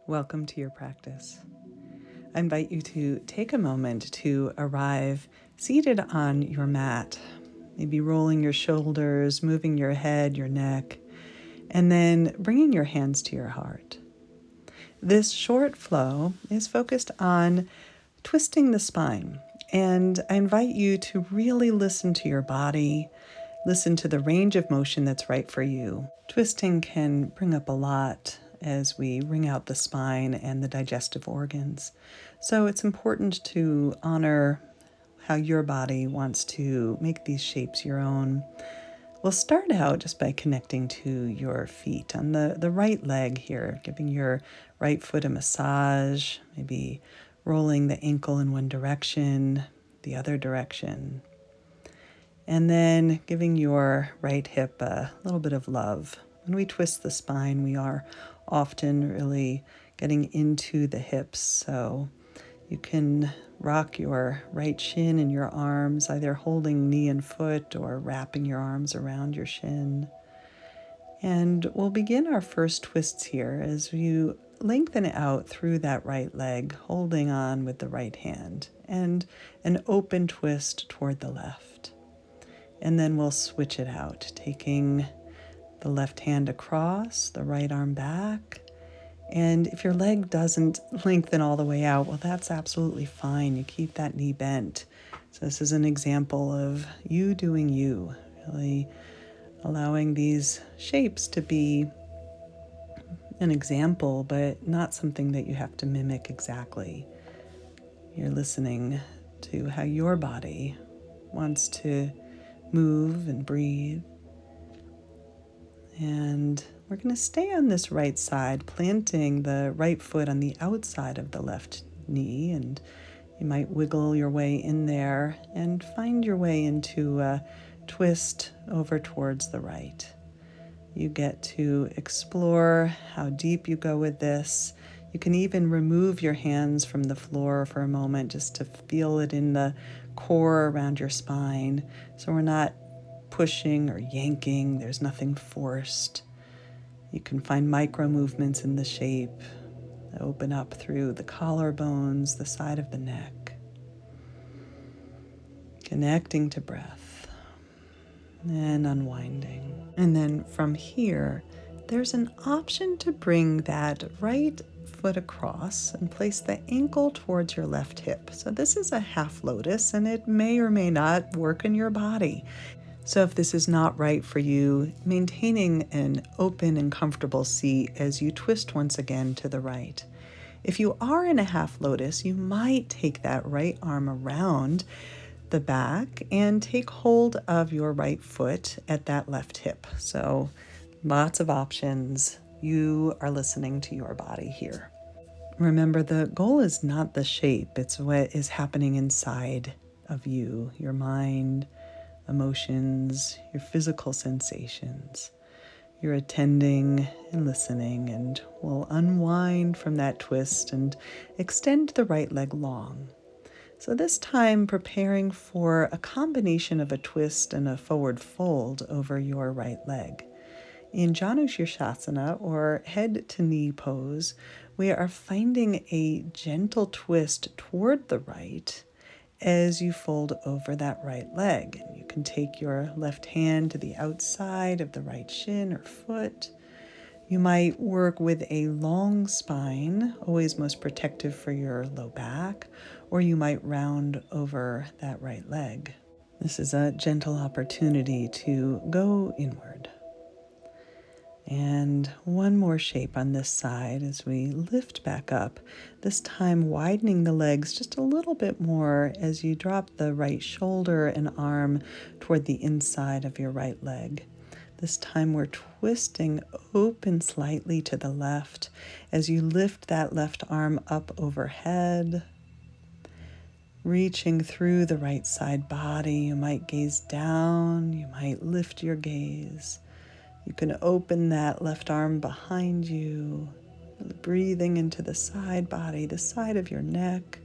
Welcome to your practice. I invite you to take a moment to arrive seated on your mat, maybe rolling your shoulders, moving your head, your neck, and then bringing your hands to your heart. This short flow is focused on twisting the spine, and I invite you to really listen to your body, listen to the range of motion that's right for you. Twisting can bring up a lot as we wring out the spine and the digestive organs. So it's important to honor how your body wants to make these shapes your own. We'll start out just by connecting to your feet on the right leg here, giving your right foot a massage, maybe rolling the ankle in one direction, the other direction. And then giving your right hip a little bit of love. When we twist the spine, we are often really getting into the hips. So you can rock your right shin in your arms, either holding knee and foot or wrapping your arms around your shin. And we'll begin our first twists here as you lengthen out through that right leg, holding on with the right hand, and an open twist toward the left. And then we'll switch it out, taking the left hand across, the right arm back. And if your leg doesn't lengthen all the way out, well, that's absolutely fine. You keep that knee bent. So this is an example of you doing you, really allowing these shapes to be an example, but not something that you have to mimic exactly. You're listening to how your body wants to move and breathe. And we're going to stay on this right side, planting the right foot on the outside of the left knee. And you might wiggle your way in there and find your way into a twist over towards the right. You get to explore how deep you go with this. You can even remove your hands from the floor for a moment just to feel it in the core around your spine. So we're not pushing or yanking. There's nothing forced. You can find micro movements in the shape that open up through the collarbones, the side of the neck. Connecting to breath and unwinding. And then from here, there's an option to bring that right foot across and place the ankle towards your left hip. So this is a half lotus, and it may or may not work in your body. So if this is not right for you, maintaining an open and comfortable seat as you twist once again to the right. If you are in a half lotus, you might take that right arm around the back and take hold of your right foot at that left hip. So lots of options. You are listening to your body here. Remember, the goal is not the shape. It's what is happening inside of you, your mind, emotions, your physical sensations. You're attending and listening, and we'll unwind from that twist and extend the right leg long. So this time preparing for a combination of a twist and a forward fold over your right leg. In Janu Shirshasana, or head to knee pose, we are finding a gentle twist toward the right as you fold over that right leg. And you can take your left hand to the outside of the right shin or foot. You might work with a long spine, always most protective for your low back, or you might round over that right leg. This is a gentle opportunity to go inward. And one more shape on this side as we lift back up, this time widening the legs just a little bit more as you drop the right shoulder and arm toward the inside of your right leg. This time we're twisting open slightly to the left as you lift that left arm up overhead, reaching through the right side body. You might gaze down, you might lift your gaze. You can open that left arm behind you, breathing into the side body, the side of your neck,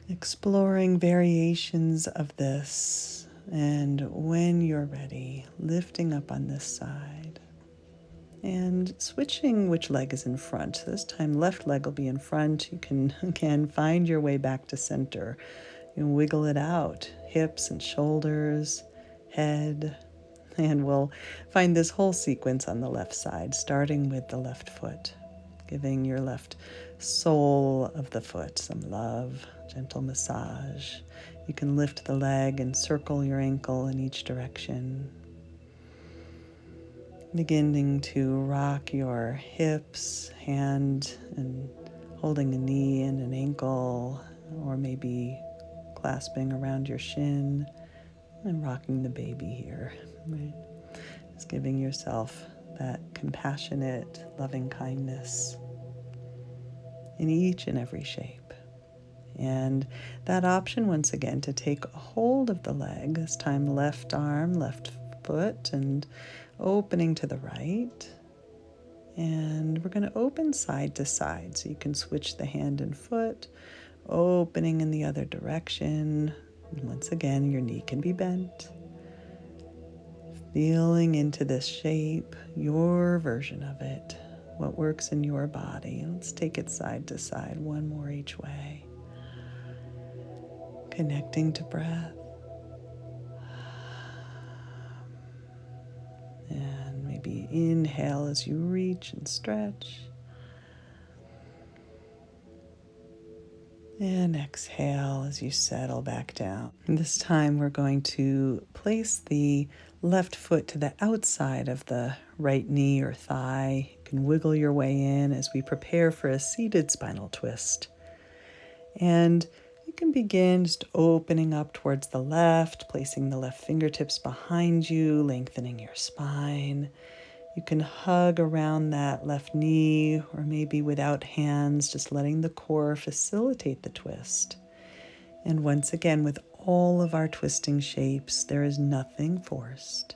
exploring variations of this, and when you're ready, lifting up on this side. And switching which leg is in front. This time left leg will be in front. You can, again, find your way back to center. You can wiggle it out, hips and shoulders, head. And we'll find this whole sequence on the left side, starting with the left foot, giving your left sole of the foot some love, gentle massage. You can lift the leg and circle your ankle in each direction. Beginning to rock your hips, hand and holding a knee and an ankle, or maybe clasping around your shin and rocking the baby here. Right? Just giving yourself that compassionate, loving kindness in each and every shape. And that option, once again, to take a hold of the leg, this time left arm, left foot, and opening to the right. And we're going to open side to side, so you can switch the hand and foot, opening in the other direction. And once again, your knee can be bent. Feeling into this shape, your version of it, what works in your body. Let's take it side to side, one more each way. Connecting to breath. And maybe inhale as you reach and stretch. And exhale as you settle back down. And this time we're going to place the left foot to the outside of the right knee or thigh. You can wiggle your way in as we prepare for a seated spinal twist. And you can begin just opening up towards the left, placing the left fingertips behind you, lengthening your spine. You can hug around that left knee, or maybe without hands, just letting the core facilitate the twist. And once again, with all of our twisting shapes, there is nothing forced.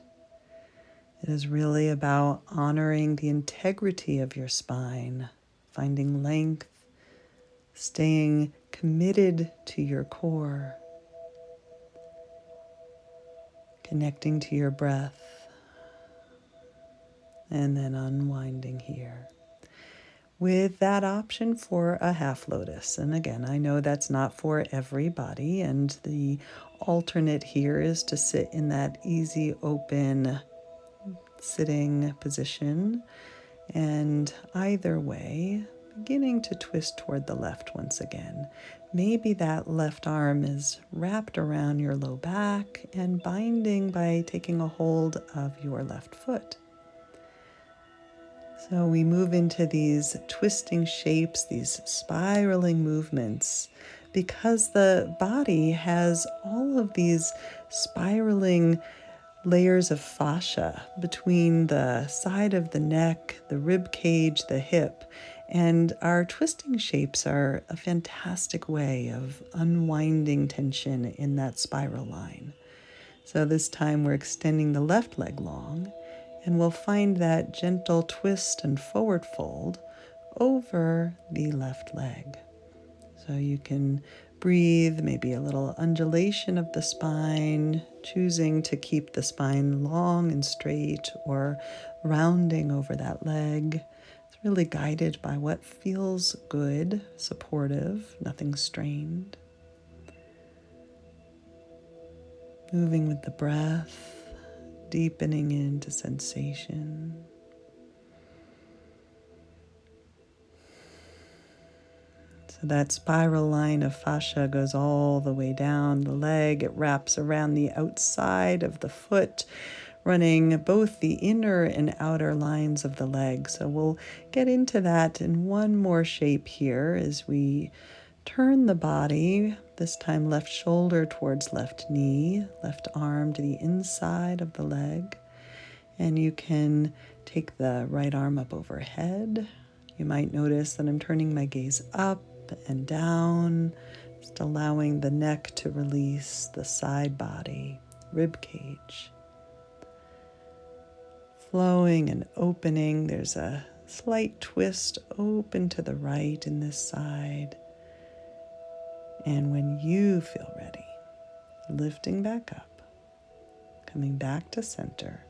It is really about honoring the integrity of your spine, finding length, staying committed to your core, connecting to your breath, and then unwinding here. With that option for a half lotus. And again, I know that's not for everybody, and the alternate here is to sit in that easy, open, sitting position. And either way, beginning to twist toward the left once again. Maybe that left arm is wrapped around your low back and binding by taking a hold of your left foot. So we move into these twisting shapes, these spiraling movements, because the body has all of these spiraling layers of fascia between the side of the neck, the rib cage, the hip, and our twisting shapes are a fantastic way of unwinding tension in that spiral line. So this time we're extending the left leg long, and we'll find that gentle twist and forward fold over the left leg. So you can breathe, maybe a little undulation of the spine, choosing to keep the spine long and straight or rounding over that leg. It's really guided by what feels good, supportive, nothing strained. Moving with the breath, deepening into sensation. So that spiral line of fascia goes all the way down the leg. It wraps around the outside of the foot, running both the inner and outer lines of the leg. So we'll get into that in one more shape here as we turn the body, this time left shoulder towards left knee, left arm to the inside of the leg. And you can take the right arm up overhead. You might notice that I'm turning my gaze up and down, just allowing the neck to release the side body, rib cage. Flowing and opening. There's a slight twist open to the right in this side. And when you feel ready, lifting back up, coming back to center.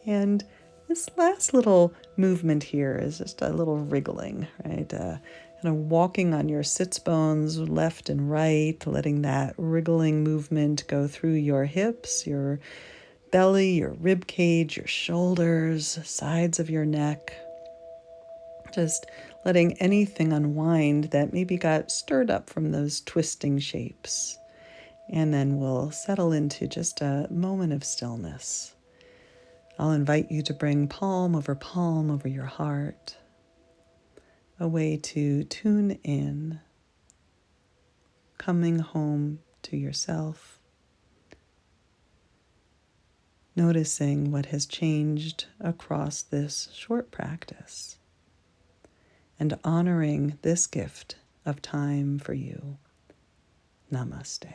And This last little movement here is just a little wriggling, right? Kind of walking on your sits bones left and right, letting that wriggling movement go through your hips, your belly, your rib cage, your shoulders, sides of your neck. Just letting anything unwind that maybe got stirred up from those twisting shapes. And then we'll settle into just a moment of stillness. I'll invite you to bring palm over your heart, a way to tune in, coming home to yourself, noticing what has changed across this short practice, and honoring this gift of time for you. Namaste.